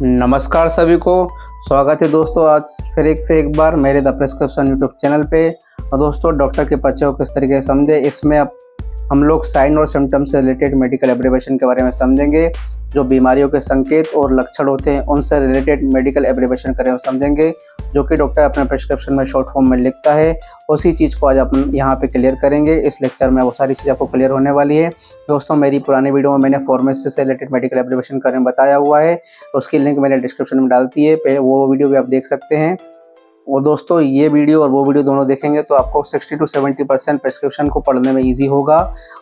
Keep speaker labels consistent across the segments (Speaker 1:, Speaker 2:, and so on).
Speaker 1: नमस्कार सभी को। स्वागत है दोस्तों आज फिर एक से एक बार मेरे द प्रिस्क्रिप्शन यूट्यूब चैनल पे। और दोस्तों डॉक्टर के परिचय को किस तरीके से समझे, इसमें अब हम लोग साइन और सिम्टम्स से रिलेटेड मेडिकल एब्रीविएशन के बारे में समझेंगे। जो बीमारियों के संकेत और लक्षण होते हैं उनसे रिलेटेड मेडिकल एब्रीविएशन के बारे में समझेंगे, जो कि डॉक्टर अपने प्रिस्क्रिप्शन में शॉर्ट फॉर्म में लिखता है। उसी चीज़ को आज अपन यहाँ पे क्लियर करेंगे। इस लेक्चर में वो सारी चीज़ आपको क्लियर होने वाली है। दोस्तों मेरी पुरानी वीडियो में मैंने फार्मेसी से रिलेटेड मेडिकल एब्रीविएशन के बारे में बताया हुआ है, तो उसकी लिंक मैंने डिस्क्रिप्शन में डाल दी है, पहले वो वीडियो भी आप देख सकते हैं। और दोस्तों ये वीडियो और वो वीडियो दोनों देखेंगे तो आपको 60 to 70% प्रिस्क्रिप्शन को पढ़ने में इजी होगा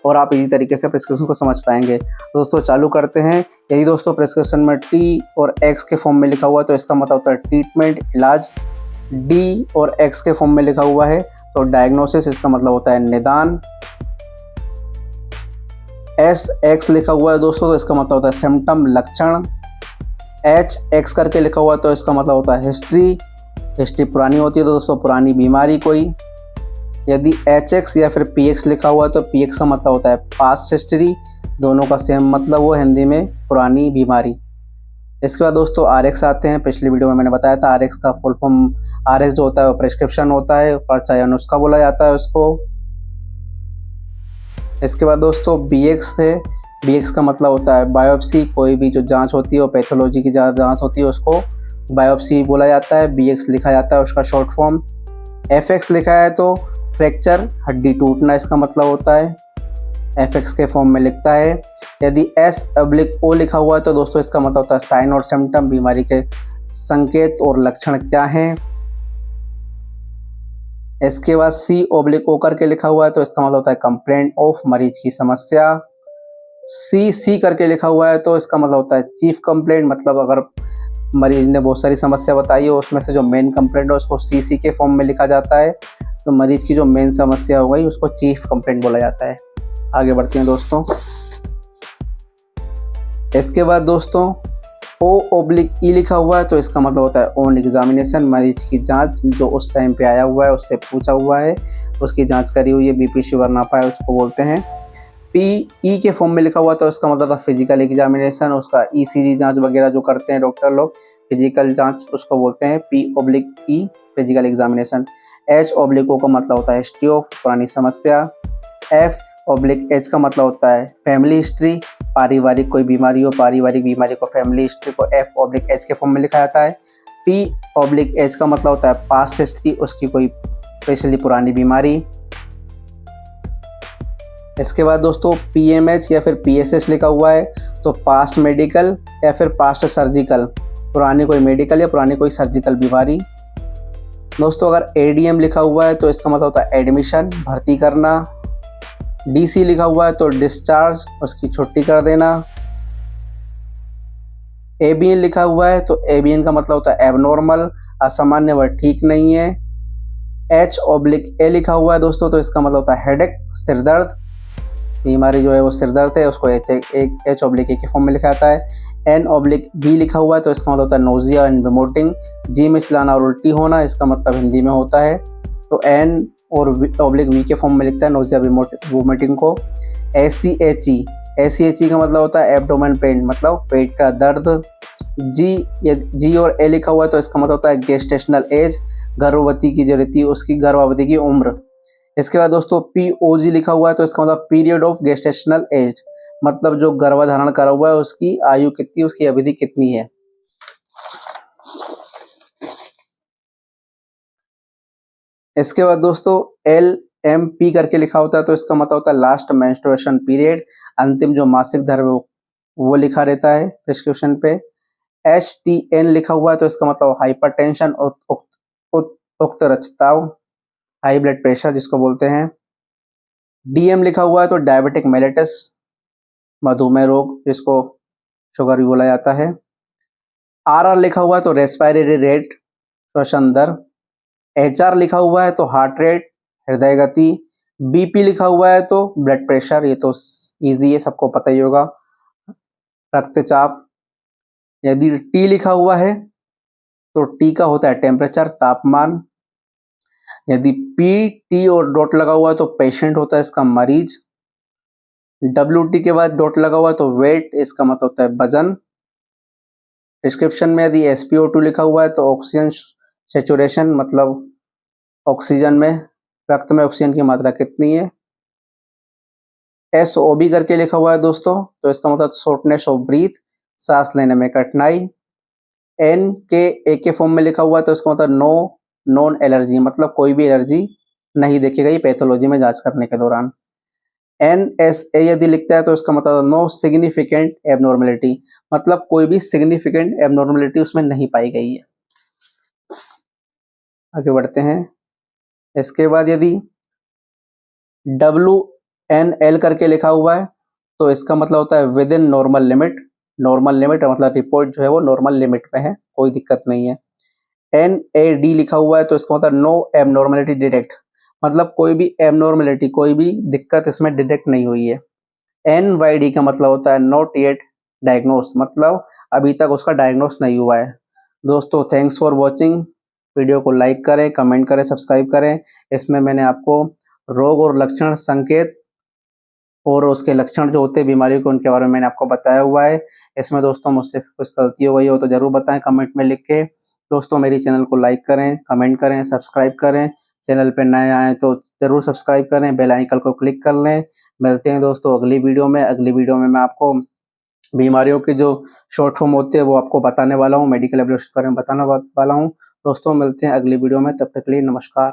Speaker 1: और आप इजी तरीके से प्रिस्क्रिप्शन को समझ पाएंगे। दोस्तों चालू करते हैं। यदि दोस्तों प्रिस्क्रिप्शन में टी और एक्स के फॉर्म में लिखा हुआ है तो इसका मतलब होता है ट्रीटमेंट, इलाज। डी और एक्स के फॉर्म में लिखा हुआ है तो डायग्नोसिस, इसका मतलब होता है निदान। एस एक्स लिखा हुआ है दोस्तों तो इसका मतलब होता है सिम्टम, लक्षण। एच एक्स करके लिखा हुआ है तो इसका मतलब होता है हिस्ट्री। हिस्ट्री पुरानी होती है तो दोस्तों पुरानी बीमारी कोई। यदि एच एक्स या फिर पी एक्स लिखा हुआ है तो पी एक्स का मतलब होता है पास्ट हिस्ट्री। दोनों का सेम मतलब वो हिंदी में पुरानी बीमारी। इसके बाद दोस्तों आर एक्स आते हैं। पिछली वीडियो में मैंने बताया था आर एक्स का फुल फॉर्म, आर एक्स जो होता है वो प्रिस्क्रिप्शन होता है, पर्चा या नुस्खा बोला जाता है उसको। इसके बाद दोस्तों बी एक्स है। बी एक्स का मतलब होता है बायोप्सी। कोई भी जो जांच होती है वो पैथोलॉजी की जांच होती है उसको बायोप्सी बोला जाता है। बी एक्स लिखा जाता है उसका शॉर्ट फॉर्म। एफ एक्स लिखा है तो फ्रैक्चर, हड्डी टूटना इसका मतलब होता है, एफ एक्स के फॉर्म में लिखता है। यदि S/O लिखा हुआ है तो दोस्तों इसका मतलब होता है साइन और सिम्टम, बीमारी के संकेत और लक्षण क्या हैं। इसके बाद C/O करके लिखा हुआ है तो इसका मतलब होता है कंप्लेंट ऑफ, मरीज की समस्या। C करके लिखा हुआ है तो इसका मतलब होता है चीफ कंप्लेंट, मतलब अगर मरीज ने बहुत सारी समस्या बताई है उसमें से जो मेन कंप्लेंट है उसको CC के फॉर्म में लिखा जाता है। तो मरीज की जो मेन समस्या हो गई उसको चीफ कंप्लेंट बोला जाता है। आगे बढ़ते हैं दोस्तों। इसके बाद दोस्तों O/E लिखा हुआ है तो इसका मतलब होता है ऑन एग्जामिनेशन, मरीज की जांच जो उस टाइम पे आया हुआ है उससे पूछा हुआ है, उसकी जांच करी हुई है, BP शुगर नापा है, उसको बोलते हैं। PE के फॉर्म में लिखा हुआ तो इसका मतलब था फिजिकल एग्जामिनेशन, उसका ECG जांच वगैरह जो करते हैं डॉक्टर लोग, फिजिकल जांच, उसको बोलते हैं P/E, फिजिकल एग्जामिनेशन। H/O का मतलब होता है हिस्ट्री ऑफ, पुरानी समस्या। F/H का मतलब होता है फैमिली हिस्ट्री, पारिवारिक कोई बीमारी हो, पारिवारिक बीमारी को फैमिली हिस्ट्री को F/H के फॉर्म में लिखा जाता है। P/H का मतलब होता है पास्ट हिस्ट्री, उसकी कोई स्पेशली पुरानी बीमारी। इसके बाद दोस्तों PMH या फिर PSH लिखा हुआ है तो पास्ट मेडिकल या फिर पास्ट सर्जिकल, पुरानी कोई मेडिकल या पुरानी कोई सर्जिकल बीमारी। दोस्तों अगर ADM लिखा हुआ है तो इसका मतलब होता है एडमिशन, भर्ती करना। DC लिखा हुआ है तो डिस्चार्ज, उसकी छुट्टी कर देना। ABN लिखा हुआ है तो ABN का मतलब होता है एबनॉर्मल, असामान्य व ठीक नहीं है। H/A लिखा हुआ है दोस्तों तो इसका मतलब होता है हेडेक, सिरदर्द, बीमारी जो है वो सिरदर्द है, उसको H/A के फॉर्म में लिखा जाता है। N/V लिखा हुआ है तो इसका मतलब होता है नोजिया एंड वोमिटिंग, जी में चिल्लाना और उल्टी होना, इसका मतलब हिंदी में होता है। तो N और V के फॉर्म में लिखता है नोजिया वोमिटिंग को। SCHE का मतलब होता है एब्डोमेन पेन, मतलब पेट का दर्द। G और A लिखा हुआ है तो इसका मतलब होता है गेस्टेशनल एज, गर्भवती की जो रहती है उसकी गर्भवती की उम्र। इसके बाद दोस्तों POG लिखा हुआ है तो इसका मतलब पीरियड ऑफ गेस्टेशनल एज, मतलब जो गर्भधारण करा हुआ है उसकी आयु कितनी, उसकी अवधि कितनी है। इसके बाद दोस्तों LMP करके लिखा होता है तो इसका मतलब होता है लास्ट मेंस्ट्रुएशन पीरियड, अंतिम जो मासिक धर्म वो लिखा रहता है प्रिस्क्रिप्शन पे। HTN लिखा हुआ है तो इसका मतलब हाइपरटेंशन, उक्त रक्तचाप, हाई ब्लड प्रेशर जिसको बोलते हैं। DM लिखा हुआ है तो डायबिटिक मेलेटस, मधुमेह रोग जिसको शुगर भी बोला जाता है। RR लिखा हुआ है तो रेस्पिरेटरी रेट, श्वसन दर। HR लिखा हुआ है तो हार्ट रेट, हृदय गति। BP लिखा हुआ है तो ब्लड प्रेशर, ये तो इजी है, सबको पता ही होगा, रक्तचाप। यदि T लिखा हुआ है तो T का होता है टेम्परेचर, तापमान। यदि PT और डॉट लगा हुआ है तो पेशेंट होता है इसका मरीज। WT के बाद डॉट लगा हुआ है तो वेट, इसका मतलब होता है वजन। डिस्क्रिप्शन में यदि SpO2 लिखा हुआ है तो ऑक्सीजन सेचुरेशन, मतलब ऑक्सीजन में, रक्त में ऑक्सीजन की मात्रा कितनी है। SOB करके लिखा हुआ है दोस्तों, तो इसका मतलब शॉर्टनेस ऑफ ब्रीथ, सांस लेने में कठिनाई। N के A के फॉर्म में लिखा हुआ है तो इसका मतलब नो नॉन एलर्जी, मतलब कोई भी एलर्जी नहीं देखी गई पैथोलॉजी में जांच करने के दौरान। NSA यदि लिखता है तो इसका मतलब नो सिग्निफिकेंट एबनॉर्मेलिटी, मतलब कोई भी सिग्निफिकेंट एबनॉर्मेलिटी उसमें नहीं पाई गई है। आगे बढ़ते हैं। इसके बाद यदि WNL करके लिखा हुआ है तो इसका मतलब होता है with in normal limit. Normal limit मतलब रिपोर्ट जो है वो नॉर्मल लिमिट में है, कोई दिक्कत नहीं है। NAD लिखा हुआ है तो इसका मतलब नो एबनॉर्मेलिटी डिटेक्ट, मतलब कोई भी एबनॉर्मेलिटी, कोई भी दिक्कत इसमें डिटेक्ट नहीं हुई है। NYD का मतलब होता है नॉट येट डायग्नोस, मतलब अभी तक उसका डायग्नोस नहीं हुआ है। दोस्तों थैंक्स फॉर वॉचिंग। वीडियो को लाइक करें, कमेंट करें, सब्सक्राइब करें। इसमें मैंने आपको रोग और लक्षण, संकेत और उसके लक्षण जो होते हैं बीमारी के, उनके बारे में मैंने आपको बताया हुआ है। इसमें दोस्तों मुझसे कुछ गलती हो गई हो तो ज़रूर बताएं कमेंट में लिख के। दोस्तों मेरी चैनल को लाइक करें, कमेंट करें, सब्सक्राइब करें। चैनल पे नए आएँ तो ज़रूर सब्सक्राइब करें, बेल आइकन को क्लिक कर लें। मिलते हैं दोस्तों अगली वीडियो में। अगली वीडियो में मैं आपको बीमारियों के जो शॉर्ट फॉर्म होते हैं वो आपको बताने वाला हूँ, मेडिकल एब्रेविएशन के बारे में बताने वाला हूँ। दोस्तों मिलते हैं अगली वीडियो में, तब तक के लिए नमस्कार।